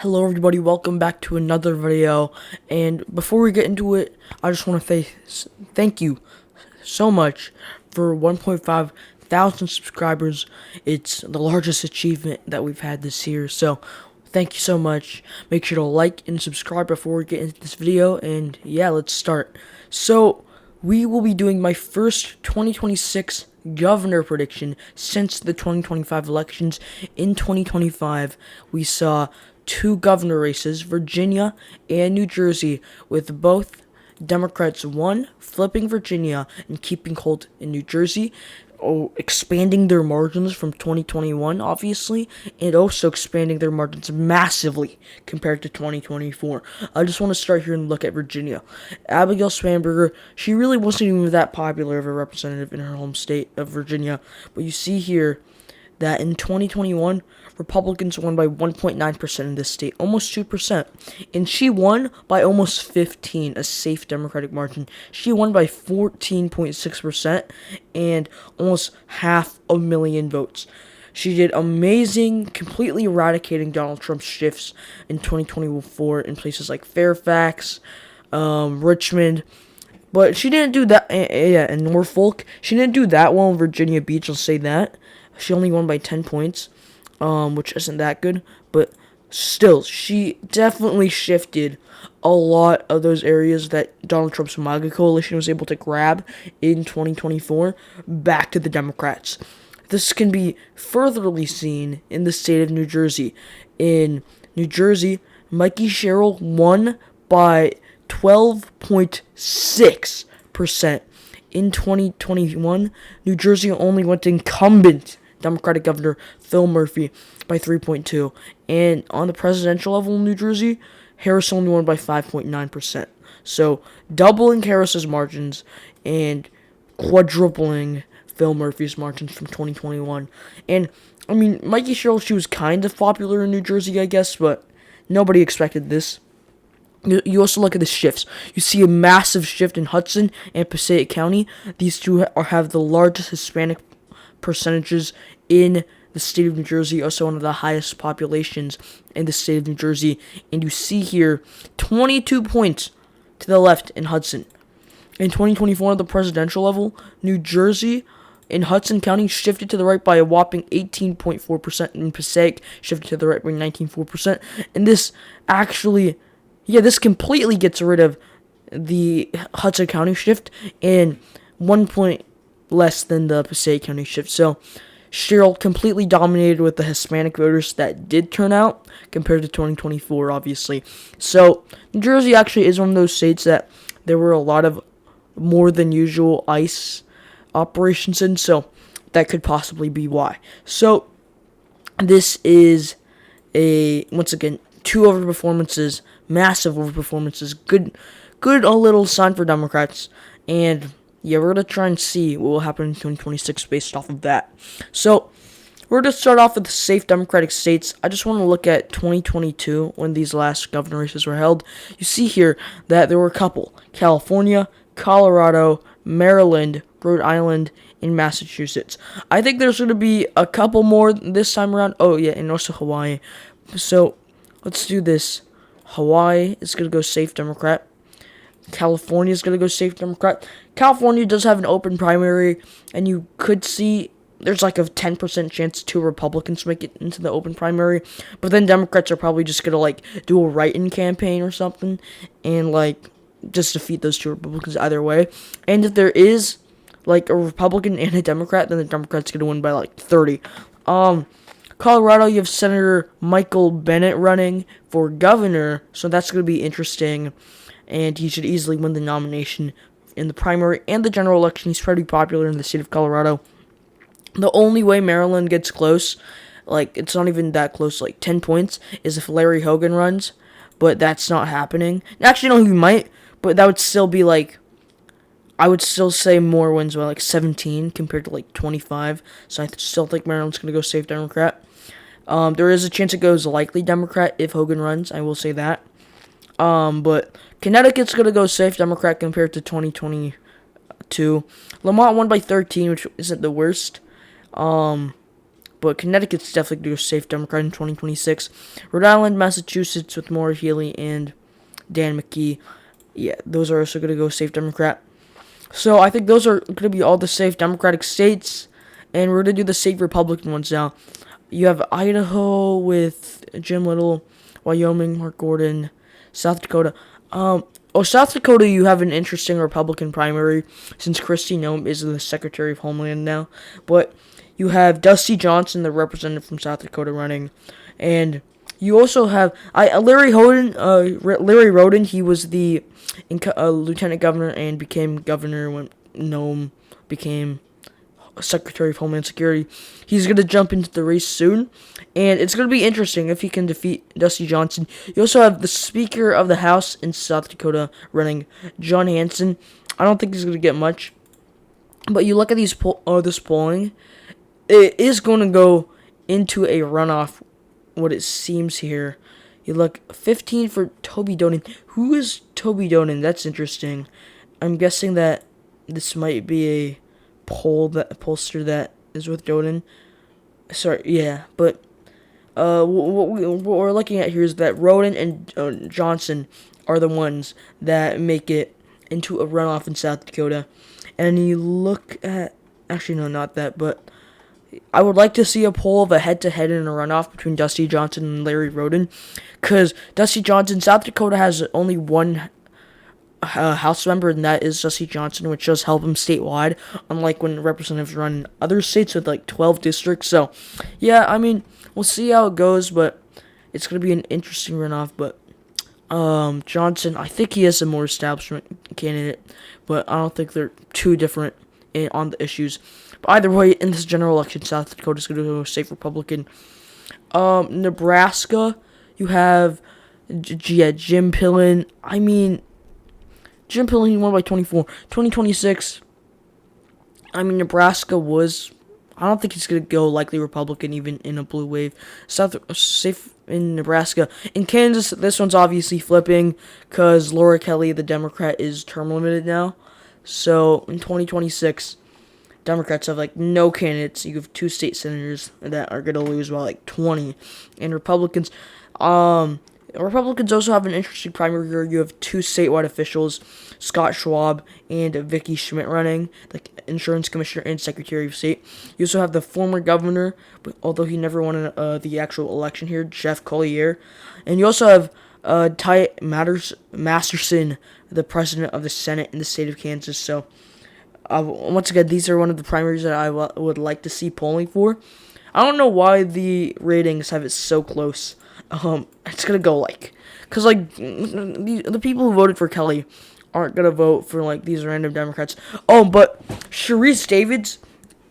Hello everybody, welcome back to another video, and before we get into it, I just want to say thank you so much for 1.5 thousand subscribers. It's the largest achievement that we've had this year, so thank you so much. Make sure to like and subscribe before we get into this video, and yeah, let's start. So, we will be doing my first 2026 governor prediction since the 2025 elections. In 2025, we saw two governor races, Virginia and New Jersey, with both Democrats, one, flipping Virginia and keeping hold in New Jersey, expanding their margins from 2021, obviously, and also expanding their margins massively compared to 2024. I just want to start here and look at Virginia. Abigail Spanberger, she really wasn't even that popular of a representative in her home state of Virginia, but you see here that in 2021, Republicans won by 1.9% in this state, almost 2%. And she won by almost 15, a safe Democratic margin. She won by 14.6% and almost 500,000 votes. She did amazing, completely eradicating Donald Trump's shifts in 2024 in places like Fairfax, Richmond. But she didn't do that, in Norfolk. She didn't do that well in Virginia Beach, I'll say that. She only won by 10 points, which isn't that good. But still, she definitely shifted a lot of those areas that Donald Trump's MAGA coalition was able to grab in 2024 back to the Democrats. This can be furtherly seen in the state of New Jersey. In New Jersey, Mikey Sherrill won by 12.6%. In 2021, New Jersey only went to incumbent Democratic Governor Phil Murphy by 3.2%. And on the presidential level in New Jersey, Harris only won by 5.9%. So doubling Harris's margins and quadrupling Phil Murphy's margins from 2021. And I mean, Mikey Sherrill, she was kind of popular in New Jersey, I guess, but nobody expected this. You also look at the shifts. You see a massive shift in Hudson and Passaic County. These two have the largest Hispanic percentages in the state of New Jersey, also one of the highest populations in the state of New Jersey. And you see here 22 points to the left in Hudson. In 2024, at the presidential level, New Jersey in Hudson County shifted to the right by a whopping 18.4%, and Passaic shifted to the right by 19.4%. And this actually, this completely gets rid of the Hudson County shift and 1 point less than the Passaic County shift. So Sherrill completely dominated with the Hispanic voters that did turn out compared to 2024, obviously. So New Jersey actually is one of those states that there were a lot of more than usual ICE operations in, so that could possibly be why. So this is once again, two overperformances, massive overperformances, good a little sign for Democrats, and yeah, we're going to try and see what will happen in 2026 based off of that. So, we're going to start off with the safe Democratic states. I just want to look at 2022 when these last governor races were held. You see here that there were a couple: California, Colorado, Maryland, Rhode Island, and Massachusetts. I think there's going to be a couple more this time around. Oh, yeah, and also Hawaii. So, let's do this. Hawaii is going to go safe Democrat. California is going to go safe Democrat. California does have an open primary, and you could see there's like a 10% chance two Republicans make it into the open primary, but then Democrats are probably just going to like do a write-in campaign or something and like just defeat those two Republicans either way. And if there is like a Republican and a Democrat, then the Democrats going to win by like 30. Colorado, you have Senator Michael Bennet running for governor, so that's going to be interesting. And he should easily win the nomination in the primary and the general election. He's pretty popular in the state of Colorado. The only way Maryland gets close, like it's not even that close, like 10 points, is if Larry Hogan runs, but that's not happening. Actually, no, he might, but that would still be like, I would still say more wins by like 17 compared to like 25. So I still think Maryland's going to go safe Democrat. There is a chance it goes likely Democrat if Hogan runs, I will say that. But Connecticut's going to go safe Democrat compared to 2022. Lamont won by 13, which isn't the worst. but Connecticut's definitely going to go safe Democrat in 2026. Rhode Island, Massachusetts with Maura Healey and Dan McKee. Yeah, those are also going to go safe Democrat. So I think those are going to be all the safe Democratic states. And we're going to do the safe Republican ones now. You have Idaho with Jim Little, Wyoming, Mark Gordon, South Dakota. South Dakota, you have an interesting Republican primary since Kristi Noem is the Secretary of Homeland now. But you have Dusty Johnson, the representative from South Dakota, running. And you also have Larry Roden. He was the lieutenant governor and became governor when Noem became Secretary of Homeland Security. He's going to jump into the race soon, and it's going to be interesting if he can defeat Dusty Johnson. You also have the Speaker of the House in South Dakota running, John Hanson. I don't think he's going to get much, but you look at this polling, it is going to go into a runoff, what it seems here. You look 15 for Toby Donen. Who is Toby Donen? That's interesting. I'm guessing that this might be a pollster that is with Donen. Sorry, yeah, but what we're looking at here is that Roden and Johnson are the ones that make it into a runoff in South Dakota. And you look at, actually no, not that, but I would like to see a poll of a head-to-head in a runoff between Dusty Johnson and Larry Roden, because Dusty Johnson, South Dakota has only one House member, and that is Dusty Johnson, which does help him statewide, unlike when representatives run in other states with like 12 districts. So, yeah, I mean, we'll see how it goes, but it's going to be an interesting runoff. But Johnson, I think he is a more establishment candidate, but I don't think they're too different on the issues. But either way, in this general election, South Dakota is going to go safe Republican. Nebraska, you have Jim Pillen. I mean, Jim Pillen, he won by 24. 2026, I mean, Nebraska was, I don't think he's going to go likely Republican even in a blue wave. Safe in Nebraska. In Kansas, this one's obviously flipping because Laura Kelly, the Democrat, is term limited now. So in 2026, Democrats have like no candidates. You have 2 state senators that are going to lose by like 20. And Republicans also have an interesting primary here. You have 2 statewide officials, Scott Schwab and Vicki Schmidt running, the insurance commissioner and secretary of state. You also have the former governor, but although he never won the actual election here, Jeff Collier. And you also have Ty Masterson, the president of the Senate in the state of Kansas. So, once again, these are one of the primaries that I would like to see polling for. I don't know why the ratings have it so close. It's gonna go because the people who voted for Kelly aren't gonna vote for like these random Democrats. But Sharice Davids,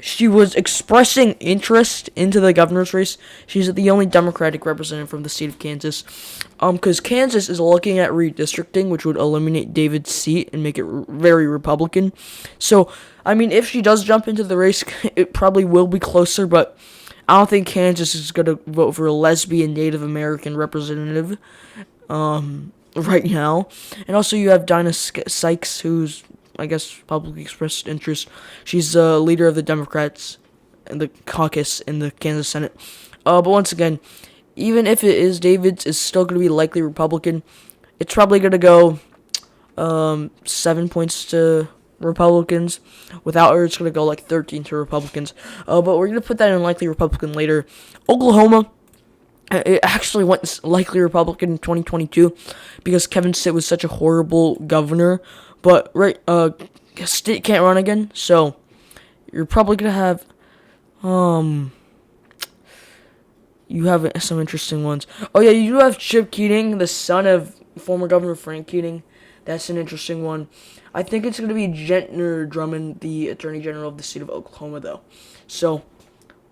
she was expressing interest into the governor's race. She's the only Democratic representative from the state of Kansas. Because Kansas is looking at redistricting, which would eliminate David's seat and make it very Republican. So, I mean, if she does jump into the race, it probably will be closer, but I don't think Kansas is going to vote for a lesbian Native American representative right now. And also you have Dinah Sykes, who's, I guess, publicly expressed interest. She's the leader of the Democrats and the caucus in the Kansas Senate. But once again, even if it is Davids, it's still going to be likely Republican. It's probably going to go 7 points to Republicans. Without her, it's going to go like 13 to Republicans. But we're going to put that in likely Republican later. Oklahoma, it actually went likely Republican in 2022 because Kevin Stitt was such a horrible governor. But Stitt can't run again, so you're probably going to have you have some interesting ones. Oh yeah, you do have Chip Keating, the son of former Governor Frank Keating. That's an interesting one. I think it's going to be Gentner Drummond, the Attorney General of the state of Oklahoma, though. So,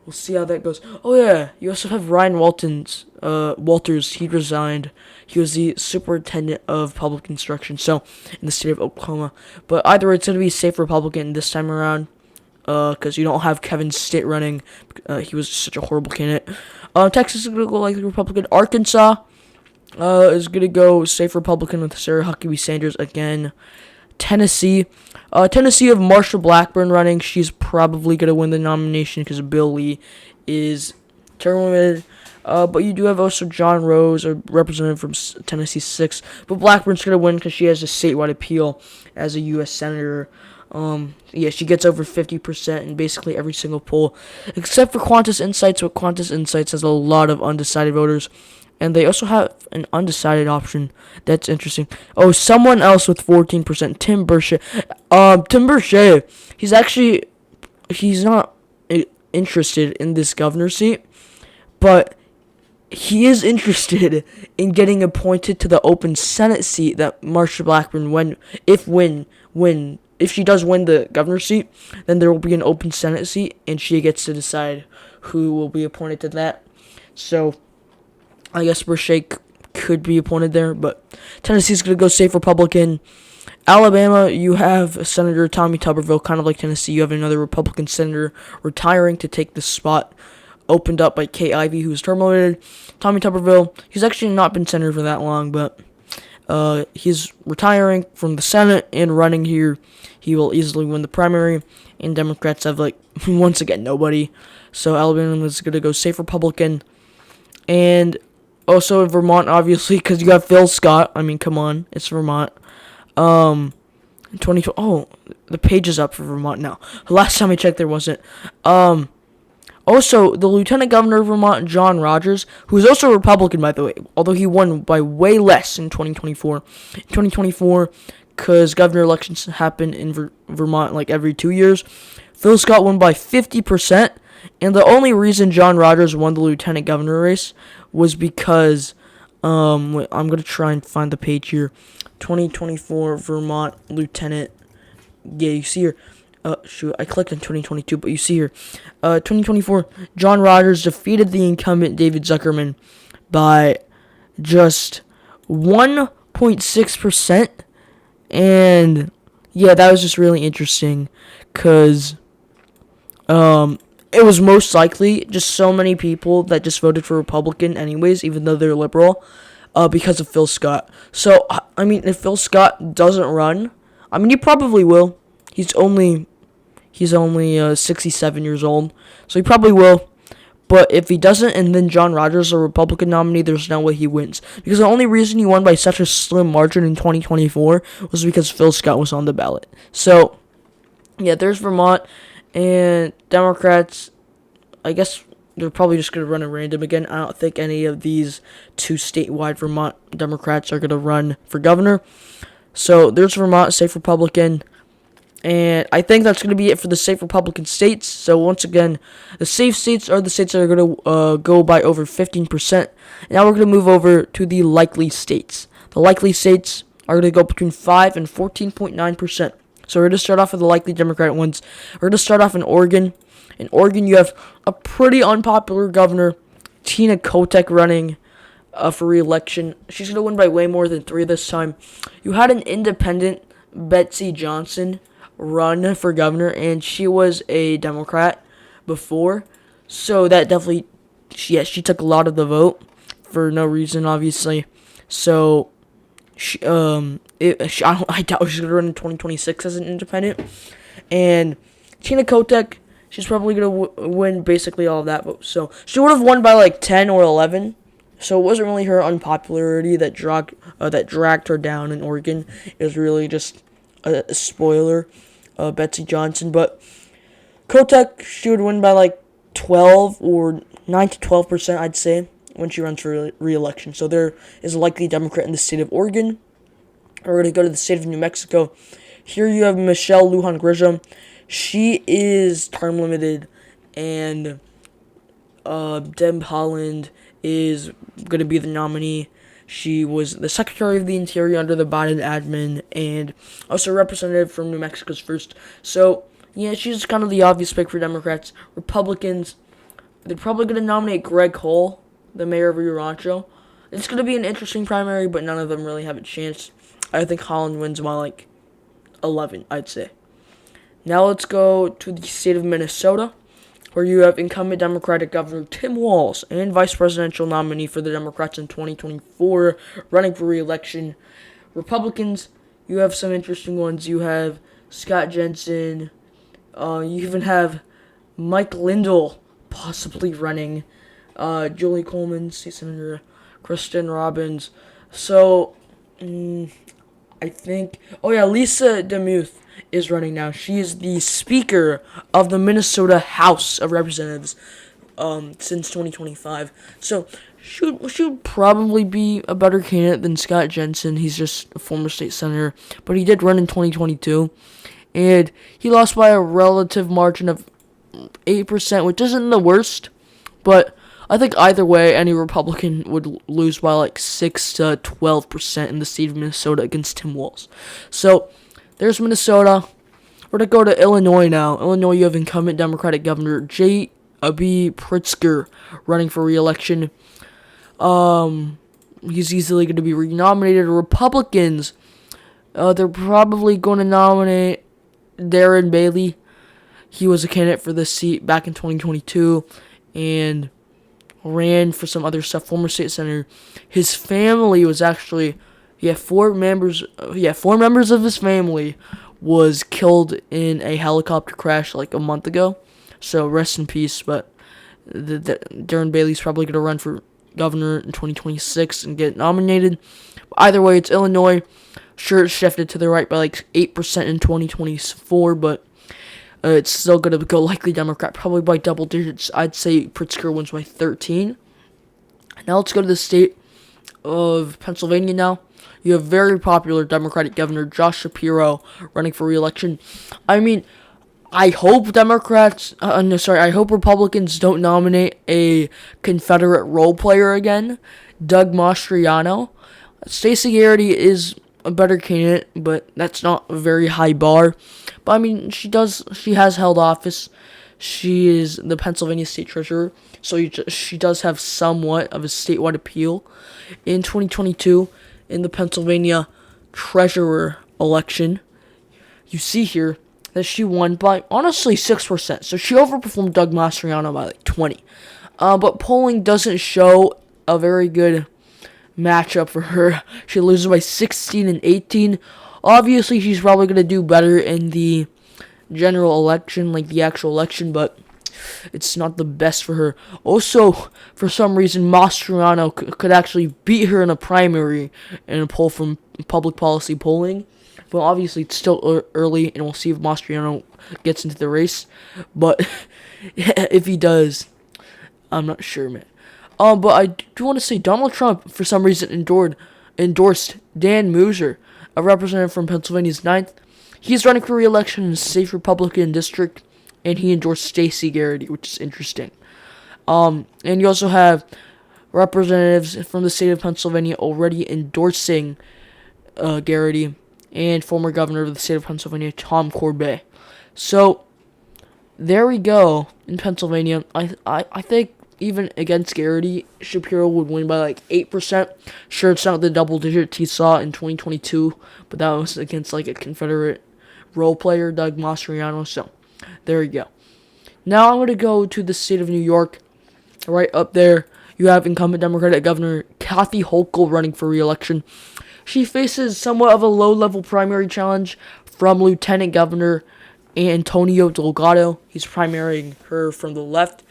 we'll see how that goes. Oh, yeah. You also have Ryan Walters. He resigned. He was the superintendent of public instruction, so, in the state of Oklahoma. But either way, it's going to be safe Republican this time around, because you don't have Kevin Stitt running. He was such a horrible candidate. Texas is going to go likely Republican. Arkansas is going to go safe Republican with Sarah Huckabee Sanders again. Tennessee of Marsha Blackburn running. She's probably going to win the nomination because Bill Lee is term limited. But you do have also John Rose, a representative from Tennessee 6. But Blackburn's going to win because she has a statewide appeal as a U.S. Senator. She gets over 50% in basically every single poll, except for Qantas Insights. But Qantas Insights has a lot of undecided voters. And they also have an undecided option. That's interesting. Oh, someone else with 14%. Tim Burchett. Tim Burchett, he's not interested in this governor seat, but he is interested in getting appointed to the open Senate seat that Marsha Blackburn, if she does win the governor seat, then there will be an open Senate seat, and she gets to decide who will be appointed to that. So, I guess Burchett could be appointed there, but Tennessee's going to go safe Republican. Alabama, you have Senator Tommy Tuberville, kind of like Tennessee. You have another Republican senator retiring to take the spot opened up by Kay Ivey, who's term limited. Tommy Tuberville, he's actually not been senator for that long, but he's retiring from the Senate and running here. He will easily win the primary, and Democrats have, once again, nobody. So Alabama is going to go safe Republican. And also in Vermont, obviously, because you got Phil Scott. I mean, come on, it's Vermont. 2020. Oh, the page is up for Vermont now. Last time I checked, there wasn't. Also, the Lieutenant Governor of Vermont, John Rogers, who is also a Republican, by the way, although he won by way less in 2024. In 2024, because governor elections happen in Vermont every 2 years, Phil Scott won by 50%, and the only reason John Rogers won the Lieutenant Governor race was because, I'm going to try and find the page here, 2024 Vermont Lieutenant, yeah, you see here, I clicked on 2022, but you see here, 2024, John Rogers defeated the incumbent David Zuckerman by just 1.6%, and yeah, that was just really interesting, because, it was most likely just so many people that just voted for Republican anyways, even though they're liberal, because of Phil Scott. So, I mean, if Phil Scott doesn't run, I mean, he probably will. He's only 67 years old, so he probably will. But if he doesn't, and then John Rogers is a Republican nominee, there's no way he wins. Because the only reason he won by such a slim margin in 2024 was because Phil Scott was on the ballot. So, yeah, there's Vermont. And Democrats, I guess they're probably just going to run at random again. I don't think any of these two statewide Vermont Democrats are going to run for governor. So there's Vermont, safe Republican. And I think that's going to be it for the safe Republican states. So once again, the safe states are the states that are going to go by over 15%. Now we're going to move over to the likely states. The likely states are going to go between 5 and 14.9%. So we're going to start off with the likely Democratic ones. We're going to start off in Oregon. In Oregon, you have a pretty unpopular governor, Tina Kotek, running for re-election. She's going to win by way more than 3 this time. You had an independent, Betsy Johnson, run for governor, and she was a Democrat before. So that definitely, she took a lot of the vote for no reason, obviously. So I doubt she's going to run in 2026 as an independent. And Tina Kotek, she's probably going to win basically all of that vote. So she would have won by 10 or 11. So it wasn't really her unpopularity that dragged her down in Oregon. It was really just a spoiler, Betsy Johnson. But Kotek, she would win by 12 or 9 to 12%, I'd say, when she runs for re-election. So there is a likely Democrat in the state of Oregon. We're going to go to the state of New Mexico. Here you have Michelle Lujan Grisham. She is term limited, and Deb Haaland is going to be the nominee. She was the Secretary of the Interior under the Biden admin, and also a representative from New Mexico's 1st. So, yeah, she's kind of the obvious pick for Democrats. Republicans, they're probably going to nominate Greg Cole, the mayor of Rio Rancho. It's going to be an interesting primary, but none of them really have a chance. I think Haaland wins by 11, I'd say. Now let's go to the state of Minnesota, where you have incumbent Democratic Governor Tim Walz and vice presidential nominee for the Democrats in 2024 running for re-election. Republicans, you have some interesting ones. You have Scott Jensen. You even have Mike Lindell, possibly running. Julie Coleman, State Senator Kristen Robbins. So, I think. Oh yeah, Lisa DeMuth is running now. She is the Speaker of the Minnesota House of Representatives since 2025. So she would probably be a better candidate than Scott Jensen. He's just a former state senator, but he did run in 2022, and he lost by a relative margin of 8%, which isn't the worst, but I think either way, any Republican would lose by like 6 to 12% in the state of Minnesota against Tim Walz. So, there's Minnesota. We're going to go to Illinois now. Illinois, you have incumbent Democratic Governor J.B. Pritzker running for re-election. He's easily going to be renominated. Republicans, they're probably going to nominate Darren Bailey. He was a candidate for this seat back in 2022, and ran for some other stuff, former state senator. His family was actually, four members of his family was killed in a helicopter crash like a month ago. So rest in peace, but Darren Bailey's probably going to run for governor in 2026 and get nominated. Either way, it's Illinois. Sure, it shifted to the right by like 8% in 2024, but it's still going to go likely Democrat, probably by double digits. I'd say Pritzker wins by 13. Now let's go to the state of Pennsylvania now. You have very popular Democratic Governor Josh Shapiro running for re-election. I mean, I hope I hope Republicans don't nominate a Confederate role player again, Doug Mastriano. Stacey Garrity is a better candidate, but that's not a very high bar. But I mean, she has held office. She is the Pennsylvania state treasurer, so she does have somewhat of a statewide appeal. In 2022, in the Pennsylvania treasurer election, you see here that she won by, honestly, 6%. So she overperformed Doug Mastriano by like 20. But polling doesn't show a very good matchup for her. She loses by 16 and 18. Obviously, she's probably going to do better in the general election, like the actual election, but it's not the best for her. Also, for some reason, Mastriano could actually beat her in a primary in a poll from Public Policy Polling. But obviously, it's still early, and we'll see if Mastriano gets into the race. But if he does, I'm not sure, man. But I do want to say Donald Trump, for some reason, endorsed Dan Mooser, a representative from Pennsylvania's 9th. He's running for re-election in a safe Republican district, and he endorsed Stacey Garrity, which is interesting. And you also have representatives from the state of Pennsylvania already endorsing Garrity, and former governor of the state of Pennsylvania, Tom Corbett. So, there we go in Pennsylvania. I think even against Garrity, Shapiro would win by like 8%. Sure, it's not the double digits he saw in 2022, but that was against like a Confederate role player, Doug Mastriano. So, there you go. Now I'm going to go to the state of New York. Right up there, you have incumbent Democratic Governor Kathy Hochul running for re-election. She faces somewhat of a low-level primary challenge from Lieutenant Governor Antonio Delgado. He's primarying her from the left.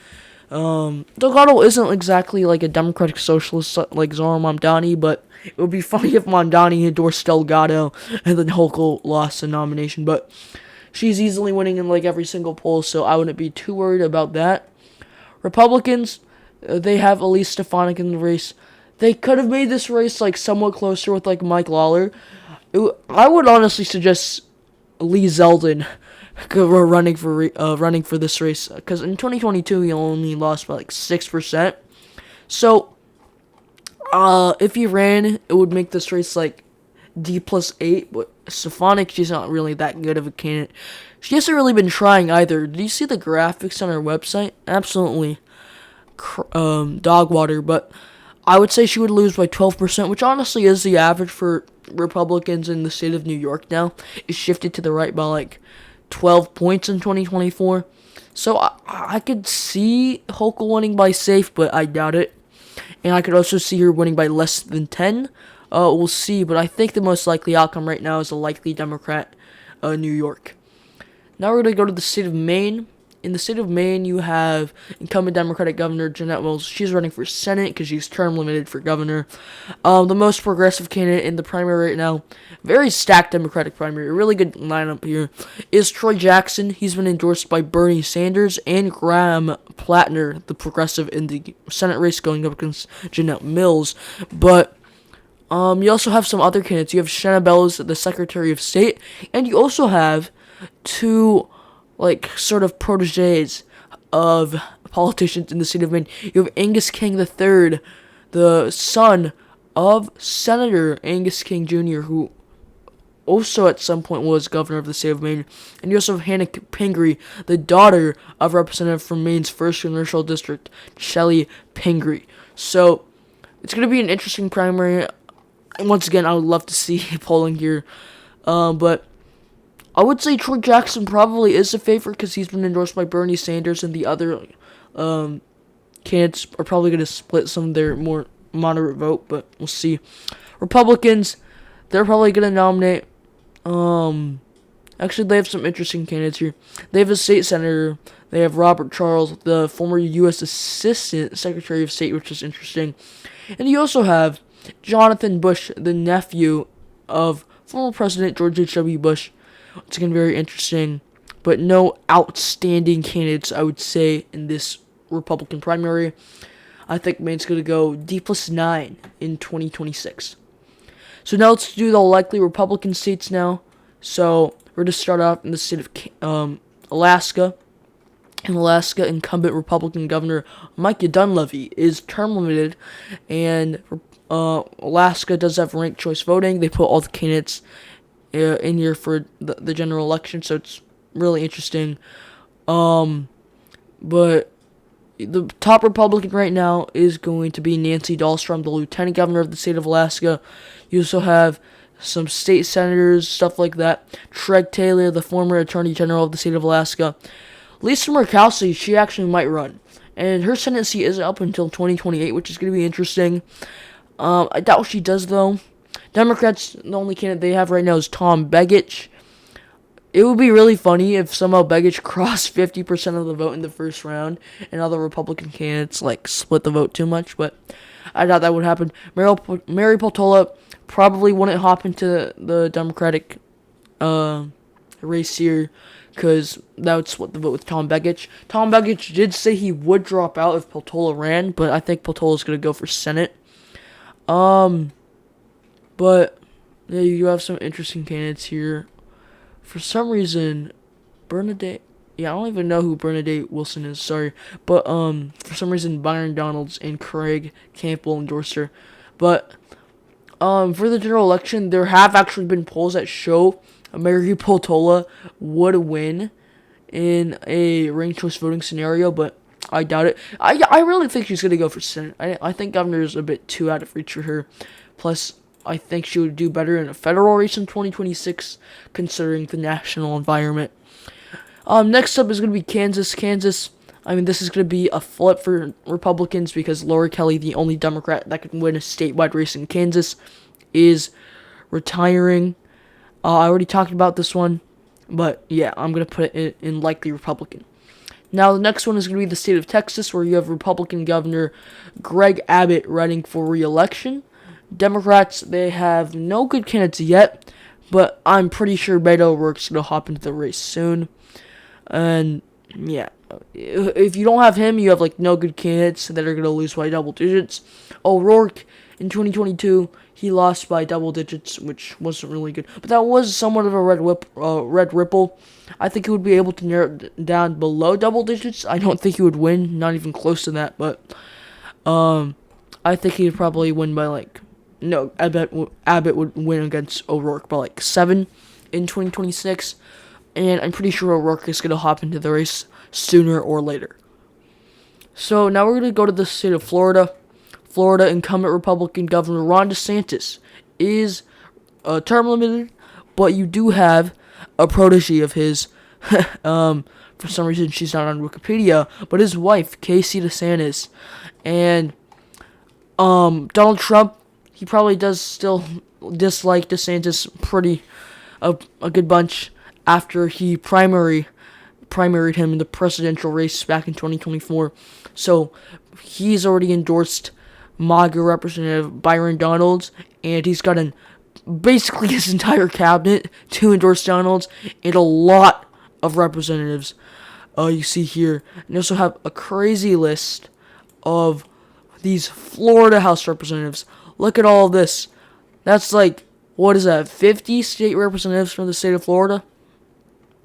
Delgado isn't exactly like a democratic socialist like Zohran Mamdani, but it would be funny if Mamdani endorsed Delgado and then Hochul lost the nomination. But she's easily winning in like every single poll, so I wouldn't be too worried about that. Republicans, they have Elise Stefanik in the race. They could have made this race like somewhat closer with like Mike Lawler. I would honestly suggest Lee Zeldin running for this race, because in 2022 he only lost by like 6%. So if he ran, it would make this race like D+8. But Stefanik, she's not really that good of a candidate. She hasn't really been trying either. Did you see the graphics on her website? Absolutely dog water, but I would say she would lose by 12%, which honestly is the average for Republicans in the state of New York now. It shifted to the right by like 12 points in 2024. So I could see Hochul winning by safe, but I doubt it. And I could also see her winning by less than 10. We'll see, but I think the most likely outcome right now is a likely Democrat, New York. Now we're going to go to the state of Maine. in the state of Maine, you have incumbent Democratic Governor Jeanette Mills. She's running for Senate because she's term limited for governor. The most progressive candidate in the primary right now, very stacked Democratic primary, a really good lineup here, is Troy Jackson. He's been endorsed by Bernie Sanders and Graham Plattner, the progressive, in the Senate race, going up against Jeanette Mills. But you also have some other candidates. You have Shanna Bellows, the Secretary of State, and you also have two, sort of proteges of politicians in the state of Maine. You have Angus King III, the son of Senator Angus King Jr., who also at some point was governor of the state of Maine. And you also have Hannah Pingree, the daughter of Representative from Maine's 1st Congressional District, Shelley Pingree. So, it's going to be an interesting primary. And once again, I would love to see polling here. But I would say Troy Jackson probably is a favorite because he's been endorsed by Bernie Sanders, and the other candidates are probably going to split some of their more moderate vote, but we'll see. Republicans, they're probably going to nominate, actually, they have some interesting candidates here. They have a state senator. They have Robert Charles, the former U.S. Assistant Secretary of State, which is interesting. And you also have Jonathan Bush, the nephew of former President George H.W. Bush. It's going to be very interesting, but no outstanding candidates, I would say, in this Republican primary. I think Maine's going to go D+9 in 2026. So now let's do the likely Republican states now. So we're going to start off in the state of Alaska. In Alaska, incumbent Republican Governor Micah Dunleavy is term limited, and Alaska does have ranked choice voting. They put all the candidates in here for the general election, so it's really interesting. But the top Republican right now is going to be Nancy Dahlstrom, the lieutenant governor of the state of Alaska. You also have some state senators, stuff like that. Treg Taylor, the former attorney general of the state of Alaska. Lisa Murkowski, she actually might run, and her Senate seat isn't up until 2028, which is going to be interesting. I doubt she does, though. Democrats, the only candidate they have right now is Tom Begich. It would be really funny if somehow Begich crossed 50% of the vote in the first round, and other Republican candidates split the vote too much, but I doubt that would happen. Mary Peltola probably wouldn't hop into the Democratic race here, because that would split the vote with Tom Begich. Tom Begich did say he would drop out if Peltola ran, but I think Peltola's going to go for Senate. But yeah, you have some interesting candidates here. For some reason, Bernadette, I don't even know who Bernadette Wilson is, sorry. But for some reason, Byron Donalds and Craig Campbell endorsed her. But for the general election, there have actually been polls that show Mary Peltola would win in a ranked choice voting scenario, but I doubt it. I really think she's going to go for Senate. I think governor is a bit too out of reach for her. Plus, I think she would do better in a federal race in 2026, considering the national environment. Next up is going to be Kansas. Kansas, this is going to be a flip for Republicans because Laura Kelly, the only Democrat that can win a statewide race in Kansas, is retiring. I already talked about this one, but yeah, I'm going to put it in likely Republican. Now, the next one is going to be the state of Texas, where you have Republican Governor Greg Abbott running for re-election. Democrats, they have no good candidates yet, but I'm pretty sure Beto O'Rourke's going to hop into the race soon. And yeah, if you don't have him, you have no good candidates that are going to lose by double digits. O'Rourke, in 2022, he lost by double digits, which wasn't really good. But that was somewhat of a red ripple. I think he would be able to narrow it down below double digits. I don't think he would win, not even close to that. But I think he'd probably win by I bet Abbott would win against O'Rourke by 7 in 2026. And I'm pretty sure O'Rourke is going to hop into the race sooner or later. So now we're going to go to the state of Florida. Florida incumbent Republican Governor Ron DeSantis is term limited, but you do have a protege of his. For some reason, she's not on Wikipedia, but his wife, Casey DeSantis. And Donald Trump, he probably does still dislike DeSantis a good bunch after he primaried primaried him in the presidential race back in 2024. So he's already endorsed MAGA Representative Byron Donalds, and he's got basically his entire cabinet to endorse Donalds, and a lot of representatives. You see here, and you also have a crazy list of these Florida House representatives. Look at all this. That's like, what is that, 50 state representatives from the state of Florida?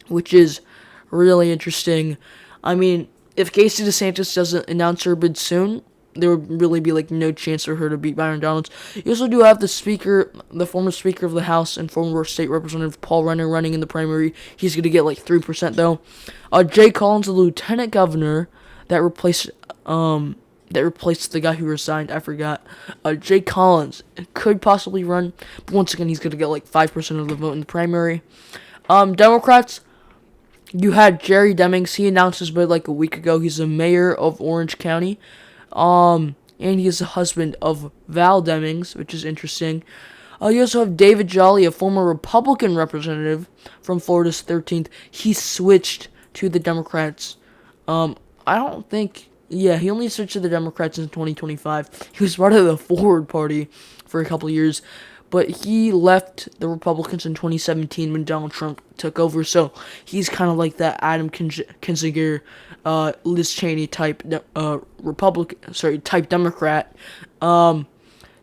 Which is really interesting. I mean, if Casey DeSantis doesn't announce her bid soon, there would really be like no chance for her to beat Byron Donalds. You also do have the former Speaker of the House and former State Representative Paul Renner running in the primary. He's going to get like 3% though. Jay Collins, the Lieutenant Governor that replaced the guy who resigned. I forgot. Jay Collins could possibly run, but once again, he's going to get like 5% of the vote in the primary. Democrats, you had Jerry Demings. He announced his bid like a week ago. He's the mayor of Orange County. And he is the husband of Val Demings, which is interesting. You also have David Jolly, a former Republican representative from Florida's 13th. He switched to the Democrats. He only switched to the Democrats in 2025. He was part of the Forward Party for a couple years, but he left the Republicans in 2017 when Donald Trump took over. So he's kind of like that Adam Kinzinger, Liz Cheney type type Democrat.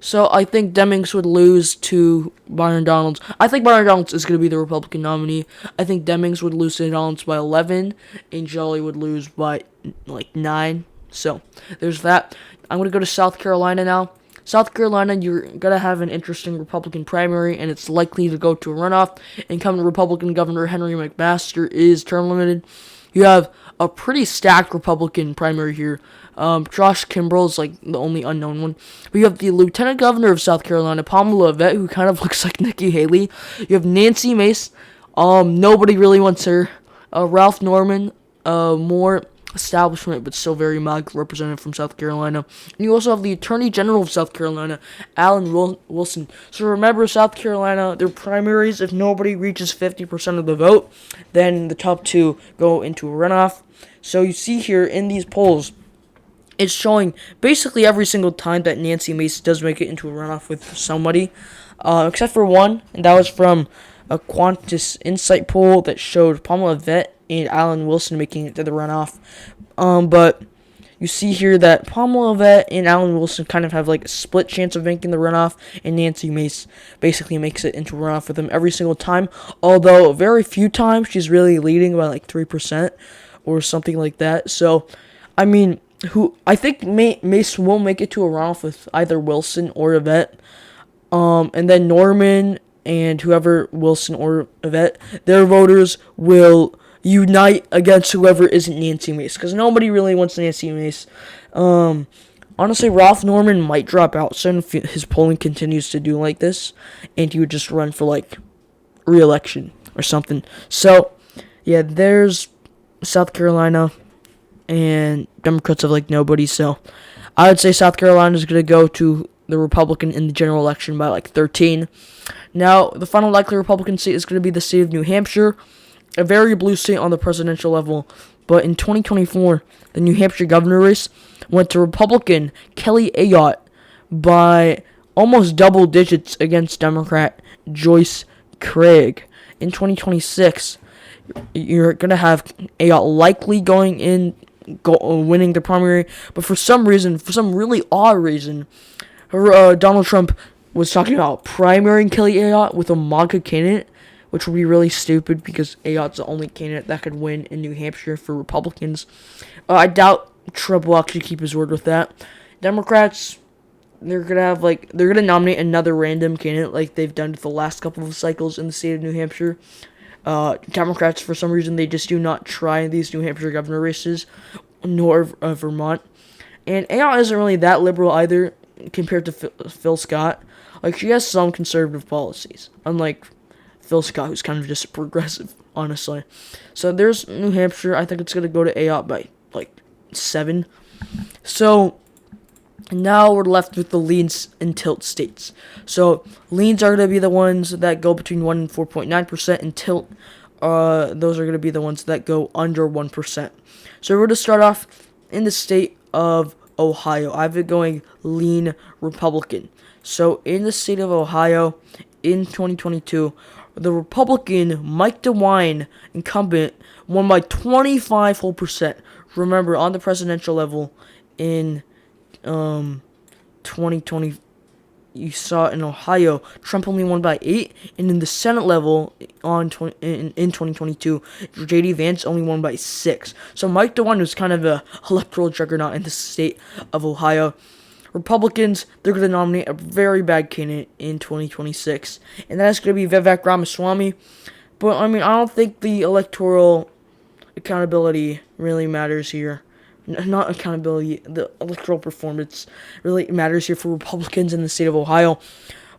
So I think Demings would lose to Byron Donalds. I think Byron Donalds is going to be the Republican nominee. I think Demings would lose to Donalds by 11, and Jolly would lose by like 9. So there's that. I'm going to go to South Carolina now. South Carolina, you're going to have an interesting Republican primary, and it's likely to go to a runoff. Incumbent Republican Governor Henry McMaster is term limited. You have a pretty stacked Republican primary here. Josh Kimbrell is like the only unknown one. But you have the Lieutenant Governor of South Carolina, Pamela Yvette, who kind of looks like Nikki Haley. You have Nancy Mace. Nobody really wants her. Ralph Norman, more establishment, but still very MAGA representative from South Carolina. And you also have the Attorney General of South Carolina, Alan Wilson. So remember, South Carolina, their primaries, if nobody reaches 50% of the vote, then the top two go into a runoff. So you see here in these polls, it's showing basically every single time that Nancy Mace does make it into a runoff with somebody, except for one, and that was from a Qantas Insight poll that showed Pamela Yvette and Alan Wilson making it to the runoff. But you see here that Pamela Yvette and Alan Wilson kind of have like a split chance of making the runoff, and Nancy Mace basically makes it into a runoff with them every single time, although very few times she's really leading by like 3% or something like that. So, I mean, I think Mace will make it to a runoff with either Wilson or Yvette. And then Norman and whoever, Wilson or Yvette, their voters will unite against whoever isn't Nancy Mace, because nobody really wants Nancy Mace. Honestly, Ralph Norman might drop out soon if his polling continues to do like this, and he would just run for like re-election or something. So yeah, there's South Carolina, and Democrats have like nobody. So I would say South Carolina is going to go to the Republican in the general election by like 13. Now the final likely Republican seat is going to be the state of New Hampshire, a very blue state on the presidential level. But in 2024, the New Hampshire governor race went to Republican Kelly Ayotte by almost double digits against Democrat Joyce Craig. In 2026, you're going to have Ayotte likely winning the primary, but for some really odd reason, Donald Trump was talking about primarying Kelly Ayotte with a MAGA candidate, which would be really stupid because Ayotte's the only candidate that could win in New Hampshire for Republicans. I doubt Trump will actually keep his word with that. Democrats, they're gonna nominate another random candidate like they've done with the last couple of cycles in the state of New Hampshire. Democrats, for some reason, they just do not try these New Hampshire governor races, nor Vermont. And Ayotte isn't really that liberal either compared to Phil Scott. Like, she has some conservative policies, unlike Phil Scott, who's kind of just progressive, honestly. So there's New Hampshire. I think it's going to go to Ayotte by, like, 7. So now we're left with the leans and tilt states. So leans are going to be the ones that go between 1 and 4.9%, and tilt those are going to be the ones that go under 1%. So we're going to start off in the state of Ohio. I've been going lean Republican. So in the state of Ohio, in 2022, the Republican Mike DeWine, incumbent, won by 25 whole percent. Remember, on the presidential level in 2020, you saw in Ohio, Trump only won by 8, and in the Senate level in 2022, J.D. Vance only won by 6. So Mike DeWine was kind of a electoral juggernaut in the state of Ohio. Republicans, they're going to nominate a very bad candidate in 2026, and that is going to be Vivek Ramaswamy. But, I mean, I don't think the electoral accountability really matters here. Not accountability, the electoral performance really matters here for Republicans in the state of Ohio.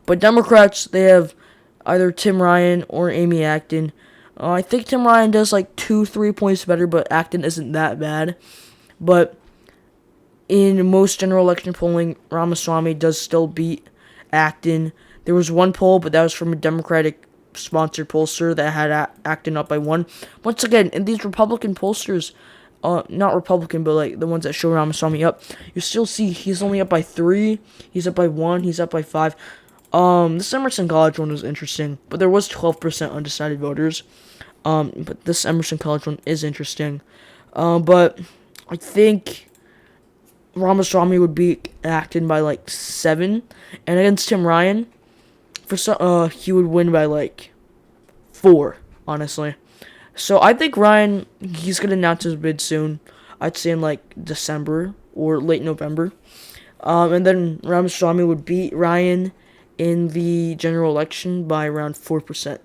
But Democrats, they have either Tim Ryan or Amy Acton. I think Tim Ryan does like 2-3 points better, but Acton isn't that bad. But in most general election polling, Ramaswamy does still beat Acton. There was one poll, but that was from a Democratic-sponsored pollster that had Acton up by 1. Once again, in these Republican pollsters, not Republican, but like the ones that show Ramaswamy up, you still see he's only up by 3, he's up by 1, he's up by 5. This Emerson College one was interesting, but there was 12% undecided voters. But this Emerson College one is interesting. But I think Ramaswamy would beat Acton by like 7, and against Tim Ryan, he would win by like 4, honestly. So I think Ryan, he's going to announce his bid soon. I'd say in like December or late November. And then Ramaswamy would beat Ryan in the general election by around 4%.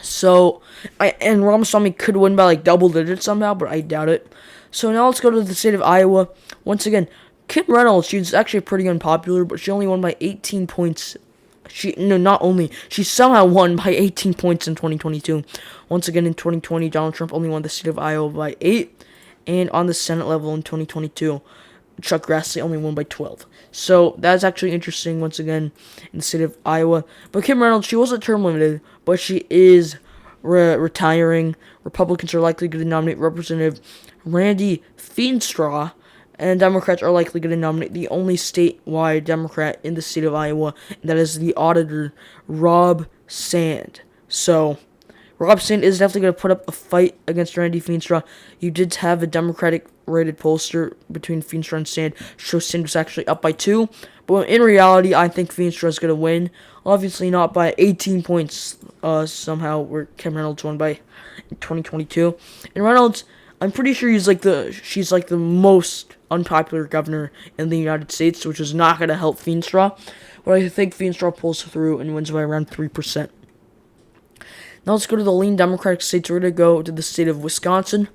So, and Ramaswamy could win by like double digits somehow, but I doubt it. So now let's go to the state of Iowa. Once again, Kim Reynolds, she's actually pretty unpopular, but she only won by 18 points. She somehow won by 18 points in 2022. Once again, in 2020, Donald Trump only won the state of Iowa by 8. And on the Senate level in 2022, Chuck Grassley only won by 12. So that's actually interesting, once again, in the state of Iowa. But Kim Reynolds, she wasn't term limited, but she is retiring. Republicans are likely going to nominate Representative Randy Feenstra, and Democrats are likely going to nominate the only statewide Democrat in the state of Iowa, and that is the auditor, Rob Sand. So, Rob Sand is definitely going to put up a fight against Randy Feenstra. You did have a Democratic-rated pollster between Feenstra and Sand show Sand was actually up by 2, but in reality, I think Feenstra is going to win. Obviously not by 18 points somehow, where Kim Reynolds won by 2022. And Reynolds, I'm pretty sure she's like the most unpopular governor in the United States, which is not going to help Feenstra. But I think Feenstra pulls through and wins by around 3%. Now let's go to the lean Democratic states. We're going to go to the state of Wisconsin.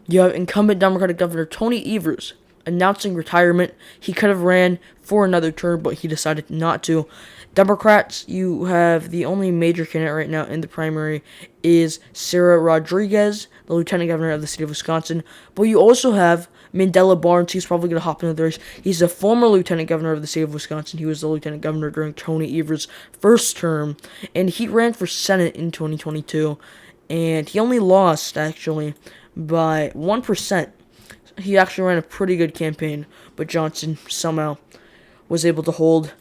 You have incumbent Democratic Governor Tony Evers announcing retirement. He could have ran for another term, but he decided not to. Democrats, you have the only major candidate right now in the primary is Sarah Rodriguez, the lieutenant governor of the state of Wisconsin. But you also have Mandela Barnes. He's probably going to hop into the race. He's the former lieutenant governor of the state of Wisconsin. He was the lieutenant governor during Tony Evers' first term, and he ran for Senate in 2022, and he only lost, actually, by 1%. He actually ran a pretty good campaign, but Johnson somehow was able to hold.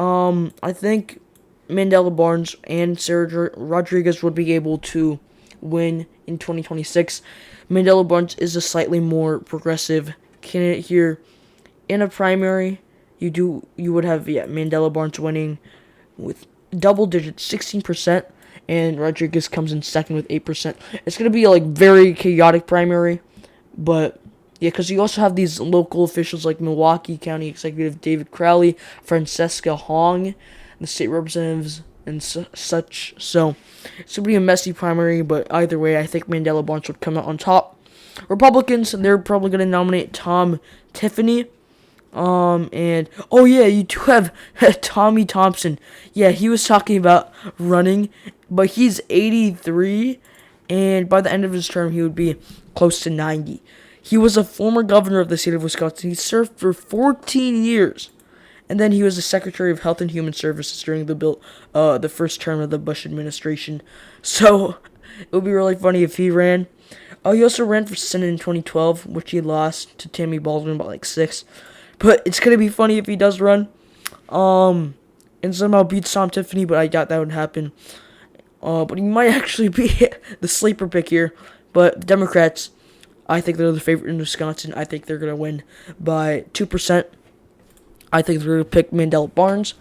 I think Mandela Barnes and Sarah Rodriguez would be able to win in 2026. Mandela Barnes is a slightly more progressive candidate here. In a primary, you would have Mandela Barnes winning with double digits, 16%, and Rodriguez comes in second with 8%. It's gonna be a very chaotic primary, but yeah, because you also have these local officials like Milwaukee County Executive David Crowley, Francesca Hong, the state representatives, and such. So it's going to be a messy primary, but either way, I think Mandela Barnes would come out on top. Republicans, they're probably going to nominate Tom Tiffany. You do have Tommy Thompson. Yeah, he was talking about running, but he's 83, and by the end of his term, he would be close to 90. He was a former governor of the state of Wisconsin. He served for 14 years. And then he was the Secretary of Health and Human Services during the first term of the Bush administration. So, It would be really funny if he ran. Oh, he also ran for Senate in 2012, which he lost to Tammy Baldwin by like 6. But it's gonna be funny if he does run. And somehow beats Tom Tiffany, but I doubt that would happen. But he might actually be the sleeper pick here. But the Democrats, I think they're the favorite in Wisconsin. I think they're gonna win by 2%. I think they're gonna pick Mandela Barnes.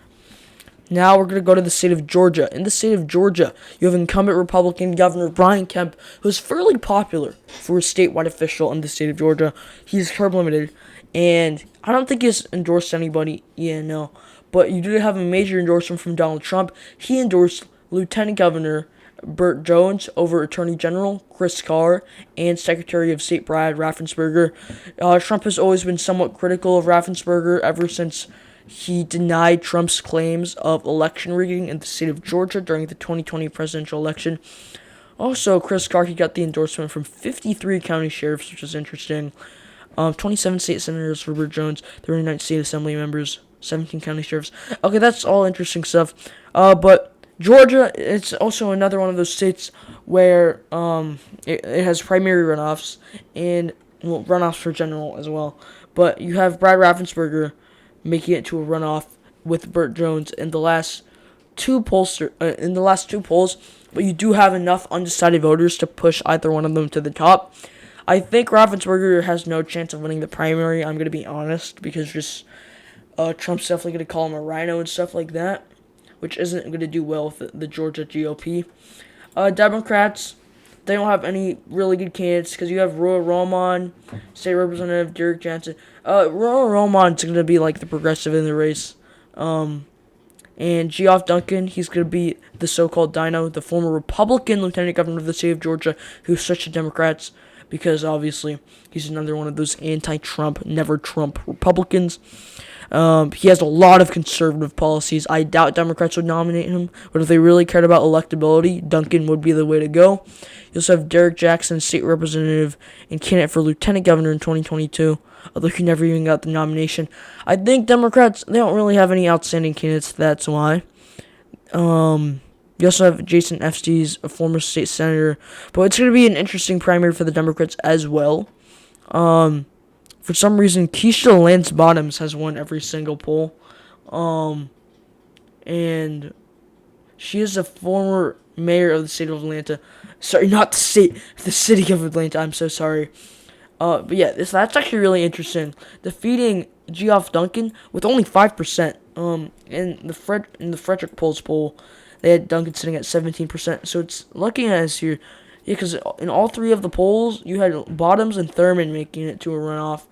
Now we're going to go to the state of Georgia. In the state of Georgia, you have incumbent Republican Governor Brian Kemp, who's fairly popular for a statewide official in the state of Georgia. He's term limited, and I don't think he's endorsed anybody. Yeah, no. But you do have a major endorsement from Donald Trump. He endorsed Lieutenant Governor Burt Jones over Attorney General Chris Carr and Secretary of State Brad Raffensperger. Trump has always been somewhat critical of Raffensperger ever since he denied Trump's claims of election rigging in the state of Georgia during the 2020 presidential election. Also, Chris Carr, he got the endorsement from 53 county sheriffs, which is interesting. 27 state senators for Burt Jones, 39 state assembly members, 17 county sheriffs. Okay, that's all interesting stuff. But Georgia, it's also another one of those states where it has primary runoffs and runoffs for general as well. But you have Brad Raffensperger making it to a runoff with Burt Jones in the last two polls. But you do have enough undecided voters to push either one of them to the top. I think Raffensperger has no chance of winning the primary. I'm gonna be honest, because just Trump's definitely gonna call him a rhino and stuff like that, which isn't gonna do well with the Georgia GOP. Democrats, they don't have any really good candidates because you have Roy Roman, State Representative Derek Johnson. Roy Roman's going to be like the progressive in the race. And Geoff Duncan, he's going to be the so-called Dino, the former Republican Lieutenant Governor of the state of Georgia, who's such a Democrats because obviously he's another one of those anti-Trump, never-Trump Republicans. He has a lot of conservative policies. I doubt Democrats would nominate him, but if they really cared about electability, Duncan would be the way to go. You also have Derek Jackson, state representative and candidate for lieutenant governor in 2022, although he never even got the nomination. I think Democrats, they don't really have any outstanding candidates, that's why. You also have Jason Estes, a former state senator, but it's going to be an interesting primary for the Democrats as well. For some reason, Keisha Lance Bottoms has won every single poll. And she is a former mayor of the state of Atlanta. Sorry, not the state, the city of Atlanta. I'm so sorry. But yeah, that's actually really interesting. Defeating Geoff Duncan with only 5%. In the Frederick polls poll, they had Duncan sitting at 17%. So it's looking at us here. Yeah, because in all three of the polls, you had Bottoms and Thurman making it to a runoff.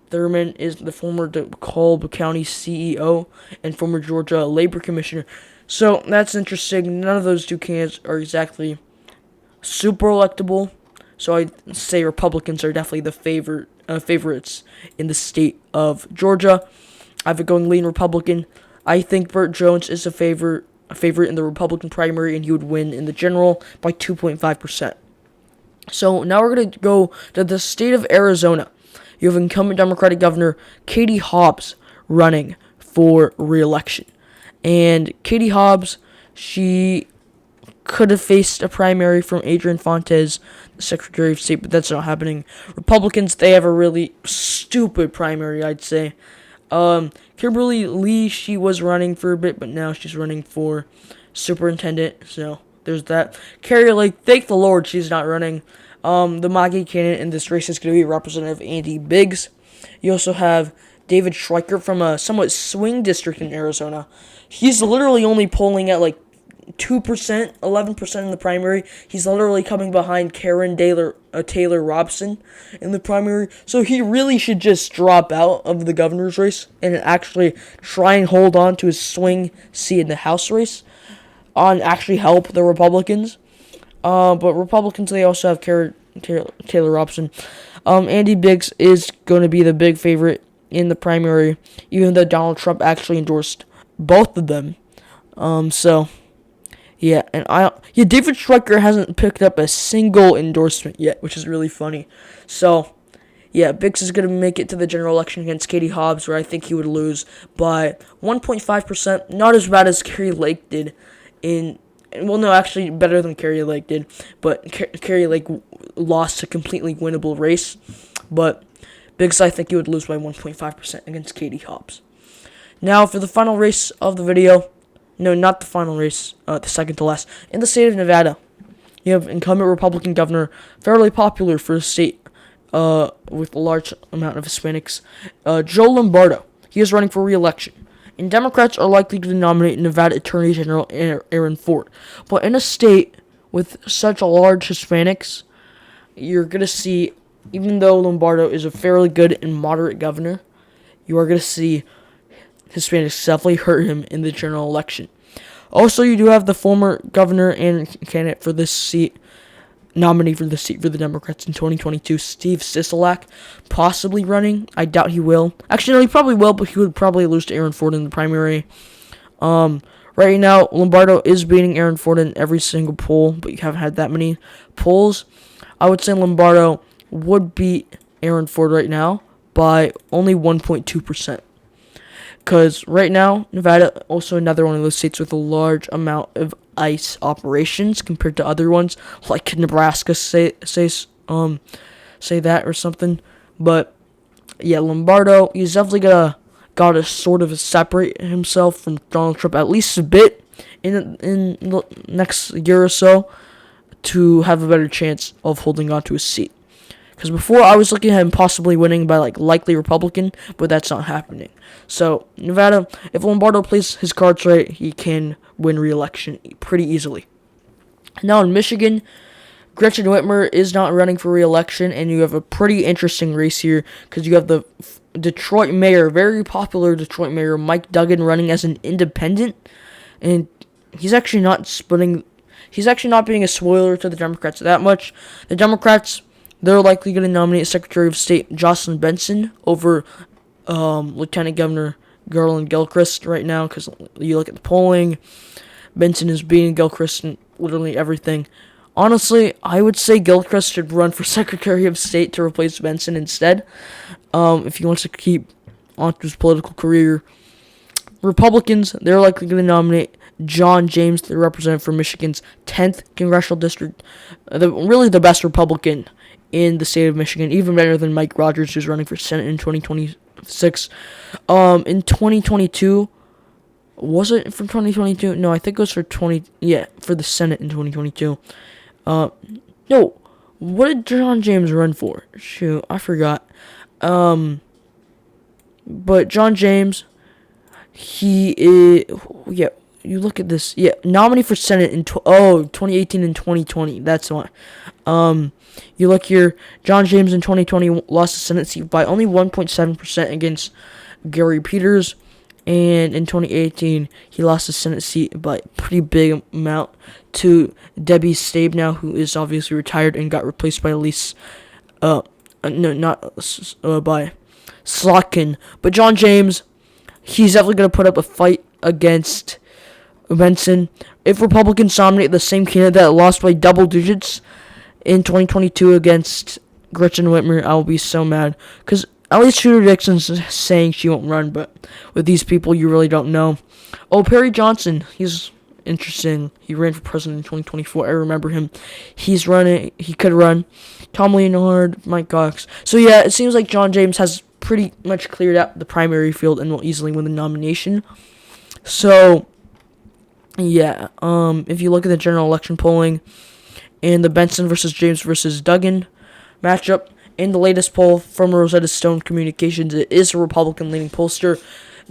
Thurman is the former DeKalb County CEO and former Georgia Labor Commissioner. So that's interesting. None of those two candidates are exactly super electable. So I'd say Republicans are definitely the favorites in the state of Georgia. I have it going lean Republican. I think Burt Jones is a favorite in the Republican primary, and he would win in the general by 2.5%. So now we're going to go to the state of Arizona. You have incumbent Democratic Governor Katie Hobbs running for re-election. And Katie Hobbs, she could have faced a primary from Adrian Fontes, the Secretary of State, but that's not happening. Republicans, they have a really stupid primary, I'd say. Kimberly Lee, she was running for a bit, but now she's running for superintendent, so there's that. Carrie Lake, thank the Lord she's not running. The MAGA candidate in this race is going to be Representative Andy Biggs. You also have David Schweiker from a somewhat swing district in Arizona. He's literally only polling at like 2%, 11% in the primary. He's literally coming behind Karen Taylor Robson in the primary. So he really should just drop out of the governor's race and actually try and hold on to his swing seat in the House race and actually help the Republicans. But Republicans, they also have Taylor Robson. Andy Biggs is going to be the big favorite in the primary, even though Donald Trump actually endorsed both of them. Yeah, and David Schweiker hasn't picked up a single endorsement yet, which is really funny. So, yeah, Biggs is going to make it to the general election against Katie Hobbs, where I think he would lose by 1.5%. Not as bad as Carrie Lake did in well, no, actually better than Kari Lake did, but Kari Lake lost a completely winnable race, but because I think he would lose by 1.5% against Katie Hobbs. Now for the final race of the video, no, not the final race, the second to last, in the state of Nevada, you have incumbent Republican governor, fairly popular for the state, with a large amount of Hispanics, Joe Lombardo. He is running for re-election. And Democrats are likely to nominate Nevada Attorney General Aaron Ford. But in a state with such a large Hispanics, you're going to see, even though Lombardo is a fairly good and moderate governor, you are going to see Hispanics definitely hurt him in the general election. Also, you do have the former governor and candidate for this seat, nominee for the seat for the Democrats in 2022, Steve Sisolak, possibly running. I doubt he will. Actually, no, he probably will, but he would probably lose to Aaron Ford in the primary. Right now, Lombardo is beating Aaron Ford in every single poll, but you haven't had that many polls. I would say Lombardo would beat Aaron Ford right now by only 1.2%. Because right now, Nevada, also another one of those states with a large amount of ICE operations compared to other ones, like Nebraska, say that or something. But yeah, Lombardo, he's definitely gotta sort of separate himself from Donald Trump at least a bit in the next year or so to have a better chance of holding on to his seat. Because before, I was looking at him possibly winning by, likely Republican, but that's not happening. So, Nevada, if Lombardo plays his cards right, he can win re-election pretty easily. Now, in Michigan, Gretchen Whitmer is not running for re-election, and you have a pretty interesting race here, because you have the Detroit mayor, very popular Detroit mayor, Mike Duggan, running as an independent, and he's actually not being a spoiler to the Democrats that much. The Democrats, they're likely going to nominate Secretary of State Jocelyn Benson over Lieutenant Governor Garland Gilchrist right now, because you look at the polling, Benson is beating Gilchrist in literally everything. Honestly, I would say Gilchrist should run for Secretary of State to replace Benson instead, if he wants to keep on to his political career. Republicans, they're likely going to nominate John James, the representative for Michigan's 10th Congressional District, really the best Republican in the state of Michigan, even better than Mike Rogers, who's running for Senate in 2026. In 2022, was it from 2022? No, I think it was for the Senate in 2022. No, what did John James run for? Shoot, I forgot. But John James, he is, you look at this, nominee for Senate in 2018 and 2020. That's why. You look here, John James in 2020 lost the Senate seat by only 1.7% against Gary Peters, and in 2018 he lost the Senate seat by a pretty big amount to Debbie Stabenow, who is obviously retired and got replaced by by Slotkin. But John James, he's definitely going to put up a fight against Benson. If Republicans nominate the same candidate that lost by double digits in 2022 against Gretchen Whitmer, I will be so mad. Because at least Shooter Dixon's saying she won't run, but with these people, you really don't know. Oh, Perry Johnson, he's interesting. He ran for president in 2024. I remember him. He's running. He could run. Tom Leonard, Mike Cox. So, yeah, it seems like John James has pretty much cleared out the primary field and will easily win the nomination. So, yeah, if you look at the general election polling and the Benson versus James versus Duggan matchup, in the latest poll from Rosetta Stone Communications, it is a Republican-leaning pollster.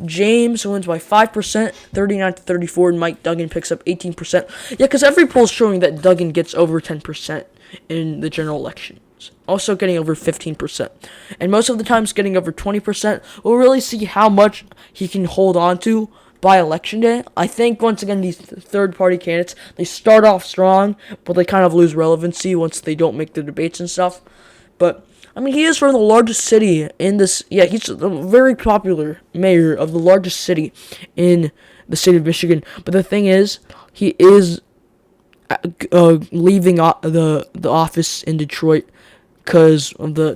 James wins by 5%, 39-34, and Mike Duggan picks up 18%. Yeah, because every poll is showing that Duggan gets over 10% in the general elections. Also getting over 15%. And most of the times getting over 20%. We'll really see how much he can hold on to by election day. I think, once again, these third-party candidates, they start off strong, but they kind of lose relevancy once they don't make the debates and stuff. But I mean, he is from the largest city in this. Yeah, he's a very popular mayor of the largest city in the state of Michigan. But the thing is, he is leaving the office in Detroit because of the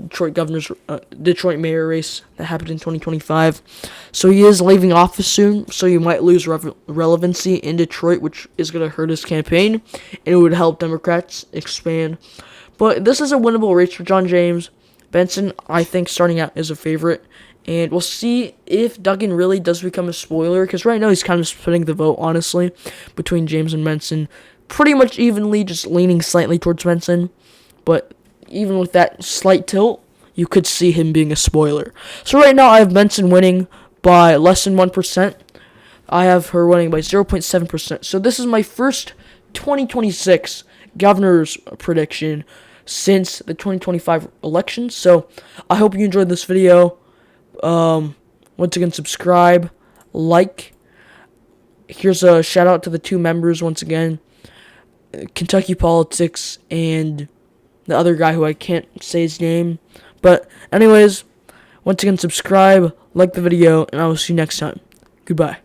Detroit mayor race that happened in 2025. So he is leaving office soon, so he might lose relevancy in Detroit, which is going to hurt his campaign, and it would help Democrats expand. But this is a winnable race for John James. Benson, I think, starting out is a favorite. And we'll see if Duggan really does become a spoiler, because right now he's kind of splitting the vote, honestly, between James and Benson. Pretty much evenly, just leaning slightly towards Benson. But even with that slight tilt, you could see him being a spoiler. So right now I have Benson winning by less than 1%. I have her winning by 0.7%. So this is my first 2026 governor's prediction since the 2025 election. So I hope you enjoyed this video. Once again, subscribe, like. Here's a shout out to the two members once again, Kentucky Politics and the other guy who I can't say his name. But anyways, once again, subscribe, like the video, and I will see you next time. Goodbye.